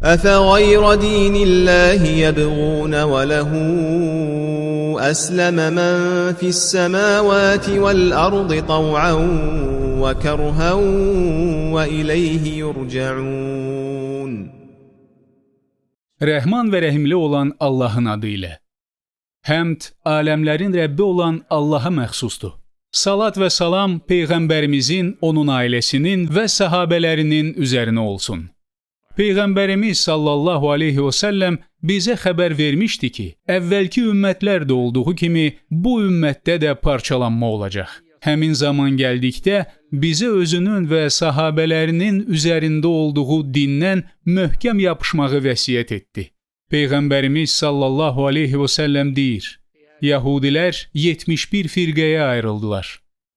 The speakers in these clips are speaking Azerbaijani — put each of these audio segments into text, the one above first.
أفغير دين الله يبغون وله أسلم من في السماوات والأرض طوعا وكرها وإليه يرجعون. Rəhman və rəhimli olan Allahın adı ilə. Həmd, aləmlərin Rəbbi olan Allaha məxsusdur. Salat və salam Peyğəmbərimizin, onun ailəsinin və sahabələrinin üzərinə olsun. Peyğəmbərimiz sallallahu aleyhi və səlləm bizə xəbər vermişdi ki, əvvəlki ümmətlər də olduğu kimi bu ümmətdə də parçalanma olacaq. Həmin zaman gəldikdə bizə özünün və sahabələrinin üzərində olduğu dindən möhkəm yapışmağı vəsiyyət etdi. Peyğəmbərimiz sallallahu aleyhi və səlləm deyir, Yahudilər 71 firqəyə ayrıldılar.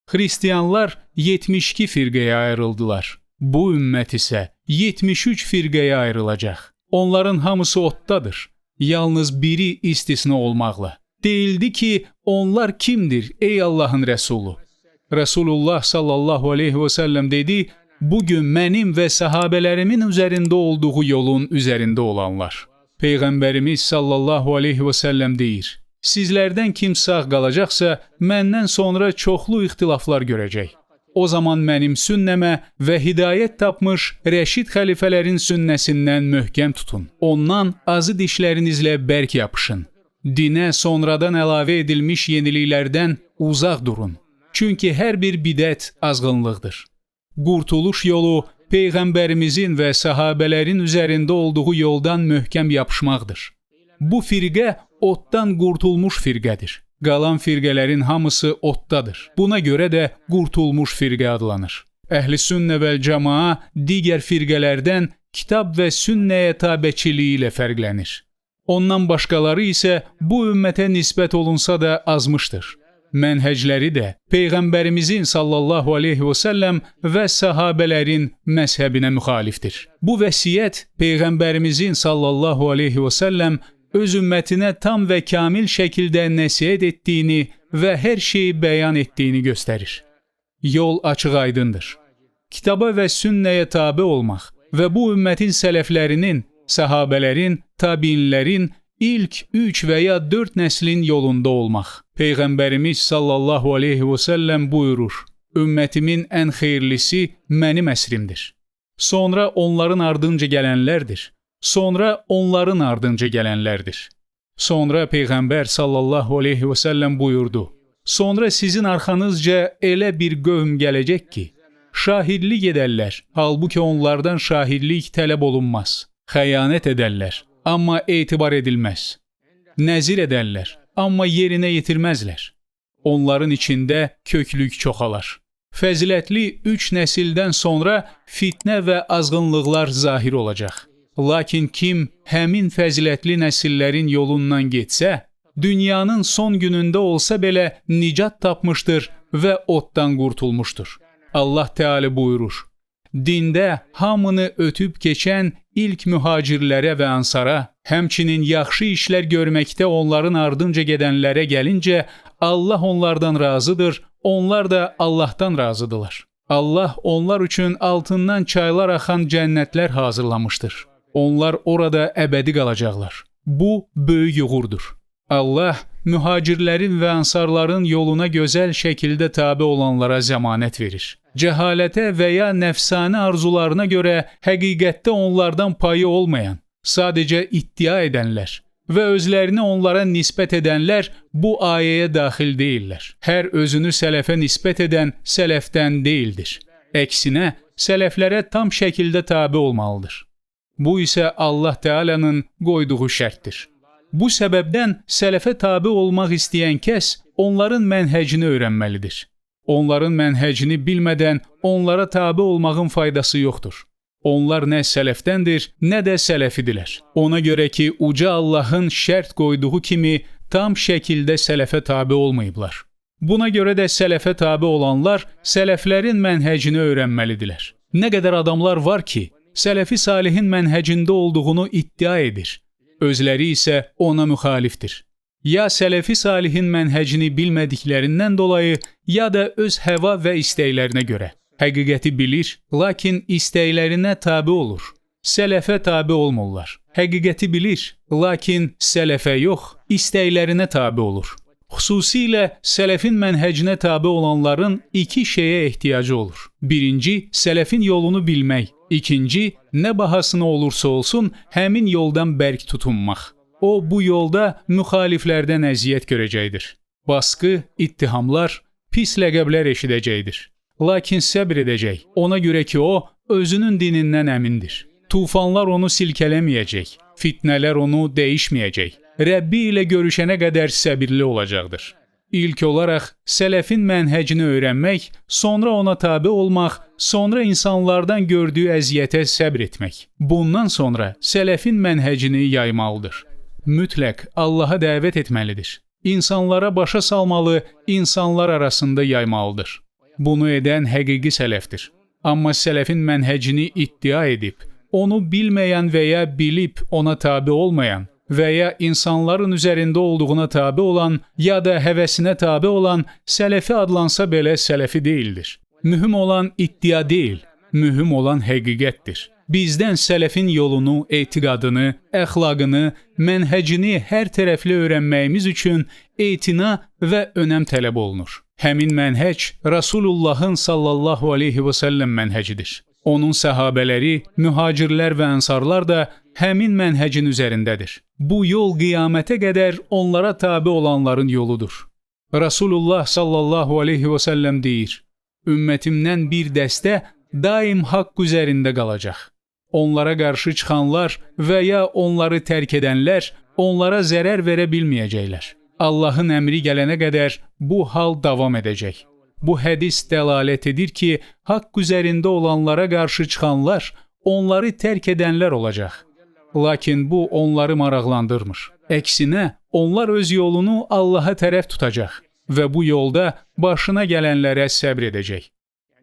Xristiyanlar 72 firqəyə ayrıldılar. Bu ümmət isə 73 firqəyə ayrılacaq. Onların hamısı otdadır. Yalnız biri istisna olmaqla. Deyildi ki, onlar kimdir ey Allahın Rəsulu? Rasulullah sallallahu aleyhi və səlləm dedi, bugün mənim və sahabələrimin üzərində olduğu yolun üzərində olanlar. Peyğəmbərimiz sallallahu aleyhi və səlləm deyir, sizlərdən kim sağ qalacaqsa, məndən sonra çoxlu ixtilaflar görəcək. O zaman mənim sünnəmə və hidayət tapmış rəşid xəlifələrin sünnəsindən möhkəm tutun. Ondan azı dişlərinizlə bərk yapışın. Dinə sonradan əlavə edilmiş yeniliklərdən uzaq durun. Çünki hər bir bidət azğınlıqdır. Qurtuluş yolu Peyğəmbərimizin və sahabələrin üzərində olduğu yoldan möhkəm yapışmaqdır. Bu firqə otdan qurtulmuş firqədir. Qalan firqələrin hamısı otdadır. Buna görə də qurtulmuş firqə adlanır. Əhl-i sünnə vəl cəmaa digər firqələrdən kitab və sünnəyə tabeçiliyi ilə fərqlənir. Ondan başqaları isə bu ümmətə nisbət olunsa da azmışdır. Mənhəcləri də Peyğəmbərimizin sallallahu aleyhi və səlləm və sahabələrin məzhəbinə müxalifdir. Bu vəsiyyət Peyğəmbərimizin sallallahu aleyhi və səlləm öz ümmətinə tam və kamil şəkildə nəsihət etdiyini və hər şeyi bəyan etdiyini göstərir. Yol açıq-aydındır. Kitaba və sünnəyə tabe olmaq və bu ümmətin sələflərinin, sahabələrin, tabiinlərin ilk 3 və ya 4 nəslin yolunda olmaq. Peyğəmbərimiz sallallahu aleyhi və səlləm buyurur, ümmətimin ən xeyirlisi mənim əsrimdir. Sonra onların ardınca gələnlərdir. Sonra onların ardınca gələnlərdir. Sonra Peyğəmbər sallallahu aleyhi və səlləm buyurdu, sonra sizin arxanızca elə bir qövm gələcək ki, şahidlik edərlər, halbuki onlardan şahidlik tələb olunmaz. Xəyanət edərlər, amma etibar edilməz. Nəzir edərlər, amma yerinə yetirməzlər. Onların içində köklük çoxalar. Fəzilətli 3 nəsildən sonra fitnə və azğınlıqlar zahir olacaq. Lakin kim həmin fəzilətli nəsillərin yolundan getsə, dünyanın son günündə olsa belə nicat tapmışdır və oddan qurtulmuşdur. Allah Teala buyurur, dində hamını ötüb keçən ilk mühacirlərə və ansara, həmçinin yaxşı işlər görməkdə onların ardınca gedənlərə gəlincə, Allah onlardan razıdır, onlar da Allahdan razıdırlar. Allah onlar üçün altından çaylar axan cənnətlər hazırlamışdır. Onlar orada əbədi qalacaqlar. Bu, böyük uğurdur. Allah, mühacirlərin və ansarların yoluna gözəl şəkildə tabe olanlara zəmanət verir. Cəhalətə və ya nəfsani arzularına görə həqiqətdə onlardan payı olmayan, sadəcə iddia edənlər və özlərini onlara nisbət edənlər bu ayəyə daxil deyirlər. Hər özünü sələfə nisbət edən sələfdən deyildir. Əksinə, sələflərə tam şəkildə tabe olmalıdır. Bu isə Allah Teala'nın qoyduğu şərtdir. Bu səbəbdən sələfə tabe olmaq istəyən kəs onların mənhəcini öyrənməlidir. Onların mənhəcini bilmədən onlara tabe olmağın faydası yoxdur. Onlar nə sələfdəndir, nə də sələfidirlər. Ona görə ki, uca Allahın şərt qoyduğu kimi tam şəkildə sələfə tabe olmayıblar. Buna görə də sələfə tabe olanlar sələflərin mənhəcini öyrənməlidirlər. Nə qədər adamlar var ki, sələfi salihin mənhəcində olduğunu iddia edir. Özləri isə ona müxalifdir. Ya sələfi salihin mənhəcini bilmədiklərindən dolayı, ya da öz həva və istəklərinə görə. Həqiqəti bilir, lakin istəklərinə tabe olur. sələfə tabe olmurlar. Həqiqəti bilir, lakin sələfə yox, istəklərinə tabe olur. Xüsusilə sələfin mənhəcinə tabe olanların iki şeyə ehtiyacı olur. Birinci, sələfin yolunu bilmək. İkinci, nə bahasına olursa olsun, həmin yoldan bərk tutunmaq. O, bu yolda müxaliflərdən əziyyət görəcəkdir. Baskı, ittihamlar, pis ləqəblər eşidəcəkdir. Lakin səbr edəcək, ona görə ki, o, özünün dinindən əmindir. Tufanlar onu silkələməyəcək, fitnələr onu dəyişməyəcək. Rəbbi ilə görüşənə qədər səbirli olacaqdır. İlk olaraq sələfin mənhəcini öyrənmək, sonra ona tabe olmaq, sonra insanlardan gördüyü əziyyətə səbr etmək. Bundan sonra sələfin mənhəcini yaymalıdır. Mütləq Allaha dəvət etməlidir. İnsanlara başa salmalı, insanlar arasında yaymalıdır. Bunu edən həqiqi sələfdir. Amma sələfin mənhəcini iddia edib, onu bilməyən və ya bilib ona tabe olmayan və ya insanların üzərində olduğuna tabe olan ya da həvəsinə tabe olan sələfi adlansa belə sələfi deyildir. Mühüm olan iddia deyil, mühüm olan həqiqətdir. Bizdən sələfin yolunu, etiqadını, əxlaqını, mənhəcini hər tərəfli öyrənməyimiz üçün etina və önəm tələb olunur. Həmin mənhəc Rasulullahın sallallahu aleyhi və səlləm mənhəcidir. Onun səhabələri, mühacirlər və ənsarlar da həmin mənhəcin üzərindədir. Bu yol qiyamətə qədər onlara tabe olanların yoludur. Rasulullah sallallahu aleyhi və səlləm deyir, ümmətimdən bir dəstə daim haqq üzərində qalacaq. Onlara qarşı çıxanlar və ya onları tərk edənlər onlara zərər verə bilməyəcəklər. Allahın əmri gələnə qədər bu hal davam edəcək. Bu hədis dəlalət edir ki, haqq üzərində olanlara qarşı çıxanlar onları tərk edənlər olacaq. Lakin bu onları maraqlandırmır. Əksinə, onlar öz yolunu Allaha tərəf tutacaq və bu yolda başına gələnlərə səbr edəcək.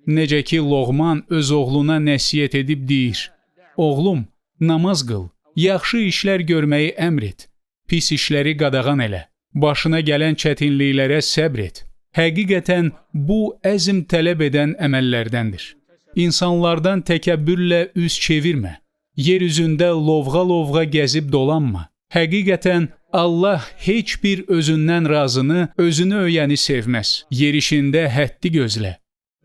Necə ki, Loğman öz oğluna nəsihət edib deyir, oğlum, namaz qıl, yaxşı işlər görməyi əmr et, pis işləri qadağan elə, başına gələn çətinliklərə səbr et. Həqiqətən, bu əzm tələb edən əməllərdəndir. İnsanlardan təkəbbürlə üz çevirmə. Yer üzündə lovğa-lovğa gəzib dolanma. Həqiqətən, Allah heç bir özündən razını, özünü öyəni sevməz. Yerişində həddi gözlə.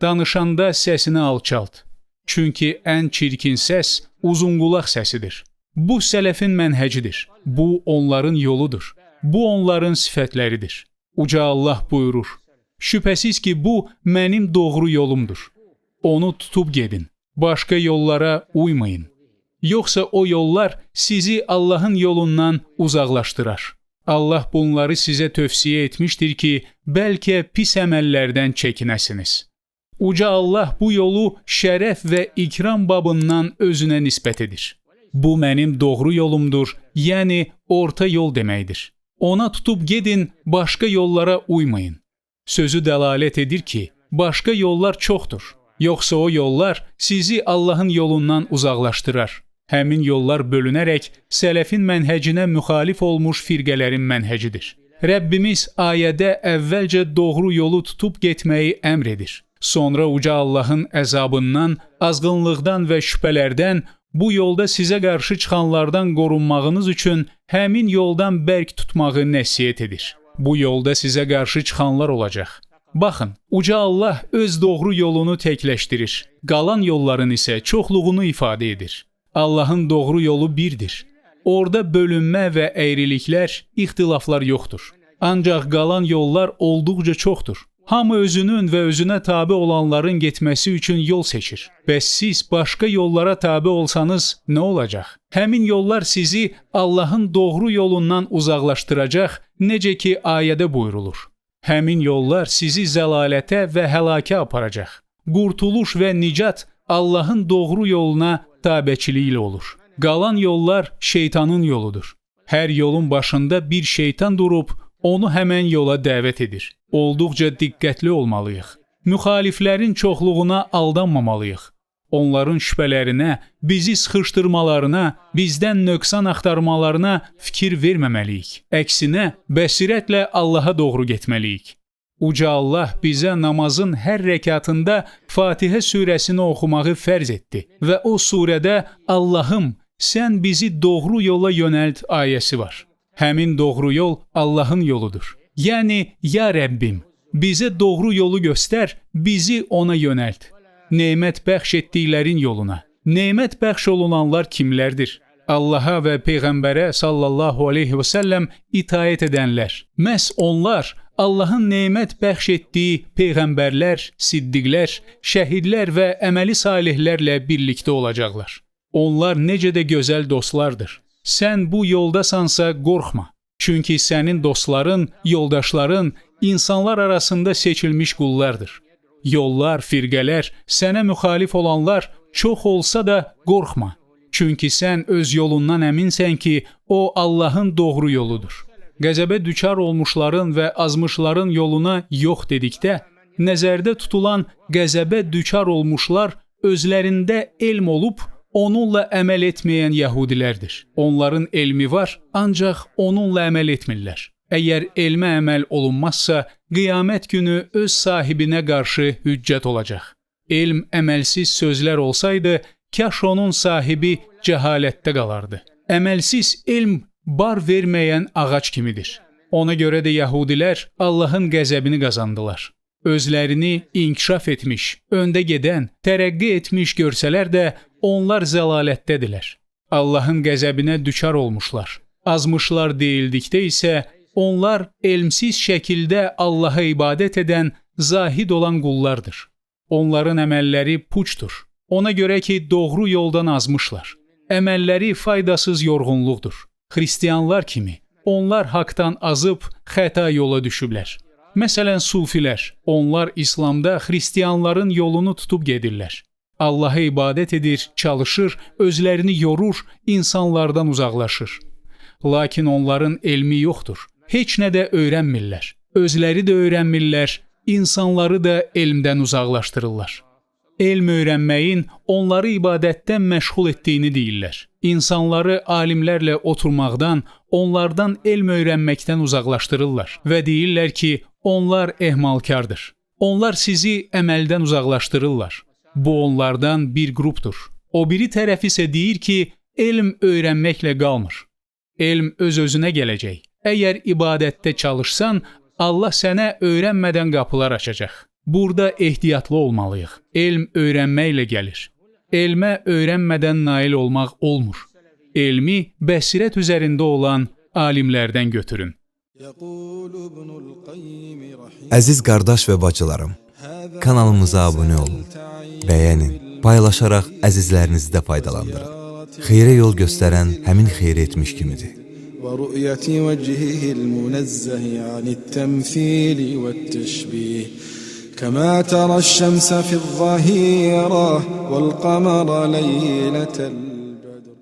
Danışanda səsini alçalt. Çünki ən çirkin səs uzunqulaq səsidir. Bu sələfin mənhəcidir. Bu onların yoludur. Bu onların sifətləridir. Uca Allah buyurur, şübhəsiz ki, bu mənim doğru yolumdur. Onu tutub gedin. Başqa yollara uymayın. Yoxsa o yollar sizi Allahın yolundan uzaqlaşdırar. Allah bunları sizə tövsiyə etmişdir ki, bəlkə pis əməllərdən çəkinəsiniz. Uca Allah bu yolu şərəf və ikram babından özünə nisbət edir. Bu mənim doğru yolumdur, yəni orta yol deməkdir. Ona tutub gedin, başqa yollara uymayın. Sözü dəlalət edir ki, başqa yollar çoxdur. Yoxsa o yollar sizi Allahın yolundan uzaqlaşdırar. Həmin yollar bölünərək sələfin mənhəcinə müxalif olmuş firqələrin mənhəcidir. Rəbbimiz ayədə əvvəlcə doğru yolu tutub getməyi əmr edir. Sonra uca Allahın əzabından, azğınlıqdan və şübhələrdən, bu yolda sizə qarşı çıxanlardan qorunmağınız üçün həmin yoldan bərk tutmağı nəsihət edir. Bu yolda sizə qarşı çıxanlar olacaq. Baxın, uca Allah öz doğru yolunu təkləşdirir. Qalan yolların isə çoxluğunu ifadə edir. Allahın doğru yolu birdir. Orada bölünmə və əyriliklər, ixtilaflar yoxdur. Ancaq qalan yollar olduqca çoxdur. Hamı özünün və özünə tabe olanların getməsi üçün yol seçir. Bəs siz başqa yollara tabe olsanız nə olacaq? Həmin yollar sizi Allahın doğru yolundan uzaqlaşdıracaq, necə ki ayədə buyurulur. Həmin yollar sizi zəlalətə və həlakə aparacaq. Qurtuluş və nicat Allahın doğru yoluna tabeçiliklə olur. Qalan yollar şeytanın yoludur. Hər yolun başında bir şeytan durub, onu həmən yola dəvət edir. Olduqca diqqətli olmalıyıq. Müxaliflərin çoxluğuna aldanmamalıyıq. Onların şübhələrinə, bizi sıxışdırmalarına, bizdən nöqsan axtarmalarına fikir verməməliyik. Əksinə, bəsirətlə Allaha doğru getməliyik. Uca Allah bizə namazın hər rəkatında Fatihə surəsini oxumağı fərz etdi və o surədə Allahım, sən bizi doğru yola yönəlt ayəsi var. Həmin doğru yol Allahın yoludur. Yəni, ya Rəbbim, bizə doğru yolu göstər, bizi ona yönəlt. Nemət bəxş etdiklərin yoluna. Nemət bəxş olunanlar kimlərdir? Allaha və Peyğəmbərə sallallahu aleyhi və səlləm itaət edənlər. Məhz onlar Allahın nemət bəxş etdiyi peyğəmbərlər, siddiqlər, şəhidlər və əməli salihlərlə birlikdə olacaqlar. Onlar necə də gözəl dostlardır. Sən bu yoldasansa qorxma. Çünki sənin dostların, yoldaşların insanlar arasında seçilmiş qullardır. Yollar, firqələr, sənə müxalif olanlar çox olsa da qorxma. Çünki sən öz yolundan əminsən ki, o Allahın doğru yoludur. Qəzəbə düçar olmuşların və azmışların yoluna yox dedikdə, nəzərdə tutulan qəzəbə düçar olmuşlar özlərində elm olub, onunla əməl etməyən yəhudilərdir. Onların elmi var, ancaq onunla əməl etmirlər. Əgər elmə əməl olunmazsa, qiyamət günü öz sahibinə qarşı hüccət olacaq. Elm əməlsiz sözlər olsaydı, kaş onun sahibi cəhalətdə qalardı. Əməlsiz elm bar verməyən ağac kimidir. Ona görə də yəhudilər Allahın qəzəbini qazandılar. Özlərini inkişaf etmiş, öndə gedən, tərəqqi etmiş görsələr də onlar zəlalətdədirlər. Allahın qəzəbinə düçar olmuşlar. Azmışlar deyildikdə isə onlar elmsiz şəkildə Allaha ibadət edən, zahid olan qullardır. Onların əməlləri puçdur. Ona görə ki, doğru yoldan azmışlar. Əməlləri faydasız yorğunluqdur. Xristiyanlar kimi, onlar haqdan azıb xəta yola düşüblər. Məsələn, sufilər, onlar İslamda xristiyanların yolunu tutub gedirlər. Allaha ibadət edir, çalışır, özlərini yorur, insanlardan uzaqlaşır. Lakin onların elmi yoxdur. Heç nə də öyrənmirlər. Özləri də öyrənmirlər, insanları da elmdən uzaqlaşdırırlar. Elm öyrənməyin onları ibadətdən məşğul etdiyini deyirlər. İnsanları alimlərlə oturmaqdan, onlardan elm öyrənməkdən uzaqlaşdırırlar və deyirlər ki, onlar ehmalkardır. Onlar sizi əməldən uzaqlaşdırırlar. Bu onlardan bir qrupdur. O biri tərəf isə deyir ki, elm öyrənməklə qalmır. Elm öz-özünə gələcək. Əgər ibadətdə çalışsan, Allah sənə öyrənmədən qapılar açacaq. Burada ehtiyatlı olmalıyıq. Elm öyrənməklə gəlir. Elmə öyrənmədən nail olmaq olmur. Elmi bəsirət üzərində olan alimlərdən götürün. Əziz qardaş və bacılarım, kanalımıza abunə olun, bəyənin, paylaşaraq əzizlərinizi də faydalandırın. Xeyrə yol göstərən həmin xeyri etmiş kimidir. وَرُؤْيَةِ وَجْهِهِ الْمُنَزَّهِ عَنِ التَّمْثِيلِ وَالتَّشْبِيهِ كَمَا تَرَى الشَّمْسَ فِي الظَّهِيرَةِ وَالْقَمَرَ لَيْلَةَ الْبَدْرِ